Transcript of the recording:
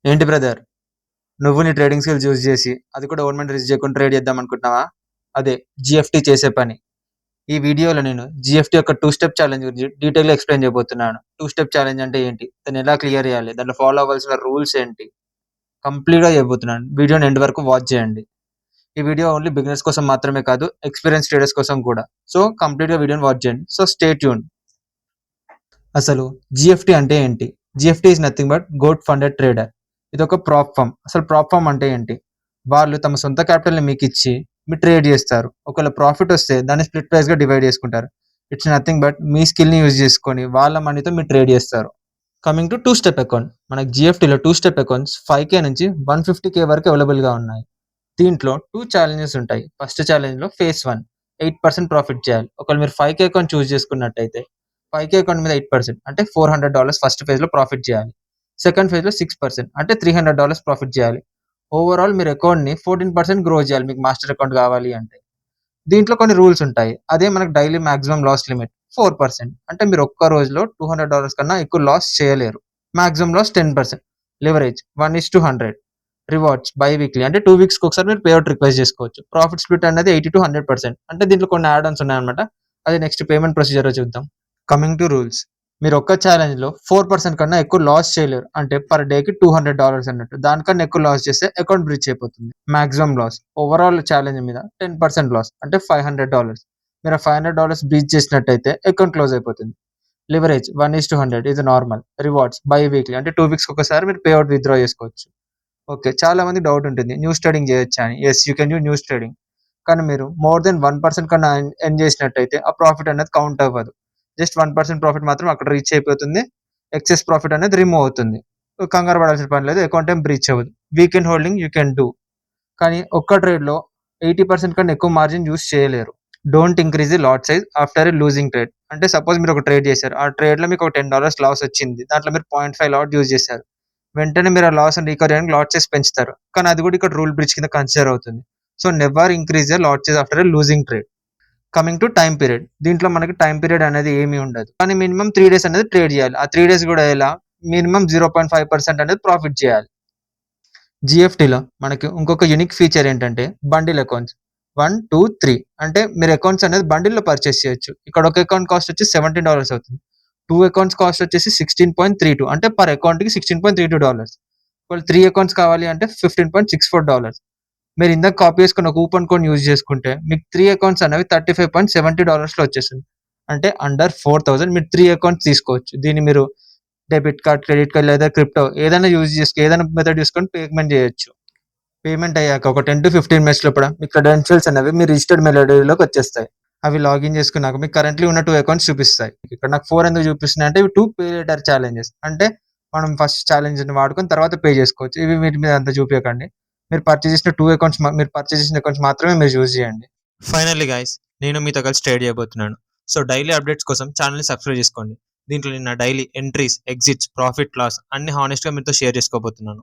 ఏంటి బ్రదర్? నువ్వు నీ ట్రేడింగ్ స్కిల్స్ యూజ్ చేసి, అది కూడా గవర్నమెంట్ రిస్క్ చేయకుండా ట్రేడ్ చేద్దాం అనుకుంటున్నావా? అదే జీఎఫ్టీ చేసే పని. ఈ వీడియోలో నేను జీఎఫ్టీ యొక్క 2 స్టెప్ ఛాలెంజ్ గురించి డీటెయిల్‌గా ఎక్స్‌ప్లెయిన్ చేయబోతున్నాను. 2 స్టెప్ ఛాలెంజ్ అంటే ఏంటి? దాన్ని ఎలా క్లియర్ చేయాలి? దాంట్లో ఫాలో అవ్వాల్సిన రూల్స్ ఏంటి? కంప్లీట్‌గా చేయబోతున్నాను. వీడియోని ఎండ్ వరకు వాచ్ చేయండి. ఈ వీడియో ఓన్లీ బిగినర్స్ కోసం మాత్రమే కాదు, ఎక్స్‌పీరియన్స్ ట్రేడర్స్ కోసం కూడా. సో, కంప్లీట్‌గా వీడియోని వాచ్ చేయండి. So, stay tuned. అసలు జీఎఫ్టీ అంటే ఏంటి? GFT is nothing but Goat Funded Trader. ఇదొక ప్రాప్ ఫర్మ్. అసలు ప్రాప్ ఫర్మ్ అంటే ఏంటి? వాళ్ళు తమ సొంత క్యాపిటల్‌ని మీకిచ్చి, మీరు ట్రేడ్ చేస్తారు. ఒకవేళ ప్రాఫిట్ వస్తే దాన్ని స్ప్లిట్ వైస్‌గా డివైడ్ చేసుకుంటారు. ఇట్స్ నథింగ్ బట్ మీ స్కిల్‌ని యూజ్ చేసుకొని వాళ్ళ మనీతో మీరు ట్రేడ్ చేస్తారు. Coming to 2 step account. మనకు జీఎఫ్టీలో 2 స్టెప్ అకౌంట్స్ 5,000 నుంచి 150,000 వరకు అవైలబుల్‌గా ఉన్నాయి. దీంట్లో 2 ఛాలెంజెస్ ఉంటాయి. ఫస్ట్ ఛాలెంజ్‌లో ఫేజ్ 1 8% ప్రాఫిట్ చేయాలి. ఒకవేళ మీరు 5,000 అకౌంట్ చూజ్ చేసుకున్నట్టయితే 5,000 అకౌంట్ మీద 8% అంటే $400 ఫస్ట్ ఫేజ్‌లో ప్రాఫిట్ చేయాలి. సెకండ్ ఫేజ్‌లో 6% అంటే $300 ప్రాఫిట్ చేయాలి. ఓవరాల్ మీరు అకౌంట్‌ని 14% గ్రో చేయాలి మీకు మాస్టర్ అకౌంట్ కావాలి అంటే. దీంట్లో కొన్ని రూల్స్ ఉంటాయి. అదే మనకు డైలీ మాక్సిమం లాస్ లిమిట్ 4% అంటే మీరు ఒక్క రోజులో $200 కన్నా ఎక్కువ లాస్ చేయలేరు. Maximum loss 10%. Leverage 1:100. Rewards biweekly అంటే 2 వీక్స్‌కి ఒకసారి మీరు పేఅవుట్ రిక్వెస్ట్ చేసుకోవచ్చు. ప్రాఫిట్ స్ప్లిట్ అనేది 80-100% అంటే దీంట్లో కొన్ని యాడ్ ఆన్స్ ఉన్నాయన్నమాట. అది నెక్స్ట్ పేమెంట్ ప్రొసీజర్‌లో చూద్దాం. Coming to rules. మీరు ఒక్క ఛాలెంజ్‌లో 4% కన్నా ఎక్కువ లాస్ చేయలేరు. అంటే పర్ డేకి $200 అన్నట్టు. దానికన్నా ఎక్కువ లాస్ చేస్తే అకౌంట్ బ్రీచ్ అయిపోతుంది. మాక్సిమం లాస్ ఓవరాల్ ఛాలెంజ్ మీద 10% లాస్ అంటే $500. మీరు ఆ $500 బ్రీచ్ చేసినట్టయితే అకౌంట్ క్లోజ్ అయిపోతుంది. లివరేజ్ 1:100 ఇది నార్మల్. రివార్డ్స్ బై వీక్లీ అంటే 2 వీక్స్‌కి ఒకసారి మీరు పేఅవుట్ విత్‌డ్రా చేసుకోవచ్చు. ఓకే. చాలా మందికి డౌట్ ఉంటుంది. న్యూస్ ట్రేడింగ్ చేయొచ్చా అని? Yes, you can do news trading. కానీ మీరు మోర్ దెన్ 1% కన్నా ఎర్న్ చేసినట్టయితే ఆ ప్రాఫిట్ అనేది కౌంట్ అవ్వదు. జస్ట్ 1% ప్రాఫిట్ మాత్రం అక్కడ రీచ్ అయిపోతుంది. ఎక్సెస్ ప్రాఫిట్ అనేది రిమూవ్ అవుతుంది. కంగారు పడాల్సిన పని లేదు. అకౌంట్ ఏం బ్రీచ్ అవ్వదు. Weekend holding you can do. కానీ ఒక్క ట్రేడ్‌లో 80% కన్నా ఎక్కువ మార్జిన్ యూజ్ చేయలేరు. Don't increase the lot size after a losing trade. అంటే సపోజ్ మీరు ఒక ట్రేడ్ చేశారు. ఆ ట్రేడ్‌లో మీకు ఒక $10 లాస్ వచ్చింది. దాంట్లో మీరు 0.5 లాట్ యూజ్ చేశారు. వెంటనే మీరు ఆ లాస్‌ని రికవర్ చేయడానికి లాట్ సైజ్ పెంచుతారు. కానీ అది కూడా ఇక్కడ రూల్ బ్రీచ్ కింద కన్సిడర్ అవుతుంది. So, never increase the lot size after a losing trade. Coming to time period. దీంట్లో మనకి టైమ్ పీరియడ్ అనేది ఏమీ ఉండదు. కానీ మినిమమ్ 3 డేస్ అనేది ట్రేడ్ చేయాలి. ఆ 3 డేస్ కూడా ఎలా? మినిమమ్ 0.5% అనేది ప్రాఫిట్ చేయాలి. జీఎఫ్టీలో మనకి ఇంకొక యూనిక్ ఫీచర్ ఏంటంటే బండిల్ అకౌంట్స్. 1, 2, 3 అంటే మీరు అకౌంట్స్ అనేది బండిల్‌లో పర్చేస్ చేయొచ్చు. ఇక్కడ ఒక అకౌంట్ కాస్ట్ వచ్చి $17 అవుతుంది. 2 అకౌంట్స్ కాస్ట్ వచ్చేసి 16.32 అంటే పర్ అకౌంట్‌కి $16.32. ఒకవేళ 3 అకౌంట్స్ కావాలి అంటే $15.64. మీరు ఇందాక కాపీ చేసుకున్న కూపన్ కోడ్ యూజ్ చేసుకుంటే మీకు 3 అకౌంట్స్ అనేవి $35.70లో వచ్చేస్తుంది. అంటే అండర్ 4,000 మీరు 3 అకౌంట్స్ తీసుకోవచ్చు. దీన్ని మీరు డెబిట్ కార్డ్, క్రెడిట్ కార్డ్ లేదా క్రిప్టో ఏదైనా ఏదైనా మెథడ్ తీసుకొని పేమెంట్ చేయొచ్చు. పేమెంట్ అయ్యాక ఒక 10-15 మినిట్స్ లోపల మీ క్రెడెన్షియల్స్ అనేవి మీ రిజిస్టర్డ్ మెయిల్ ఐడీలోకి వచ్చేస్తాయి. అవి లాగిన్ చేసుకున్నాక మీకు కరెంట్‌లీ ఉన్న 2 అకౌంట్స్ చూపిస్తాయి. ఇక్కడ నాకు 4 ఎందుకు చూపిస్తున్నాయి అంటే ఇవి 2 పే లేటర్ ఛాలెంజెస్. అంటే మనం ఫస్ట్ ఛాలెంజ్‌ని వాడుకొని తర్వాత పే చేసుకోవచ్చు. ఇవి వీటి మీద అంత చూపియకండి. మీరు పర్చేజ్ చేసిన అకౌంట్స్ మాత్రమే మీరు యూజ్ చేయండి. ఫైనల్లీ గైస్, నేను మీతో కలిసి ట్రేడ్ చేయబోతున్నాను. సో, డైలీ అప్డేట్స్ కోసం ఛానెల్‌ని సబ్స్క్రైబ్ చేసుకోండి. దీంట్లో నేను నా daily entries, exits, profit, loss అన్ని హానెస్ట్‌గా మీతో షేర్ చేసుకోబోతున్నాను.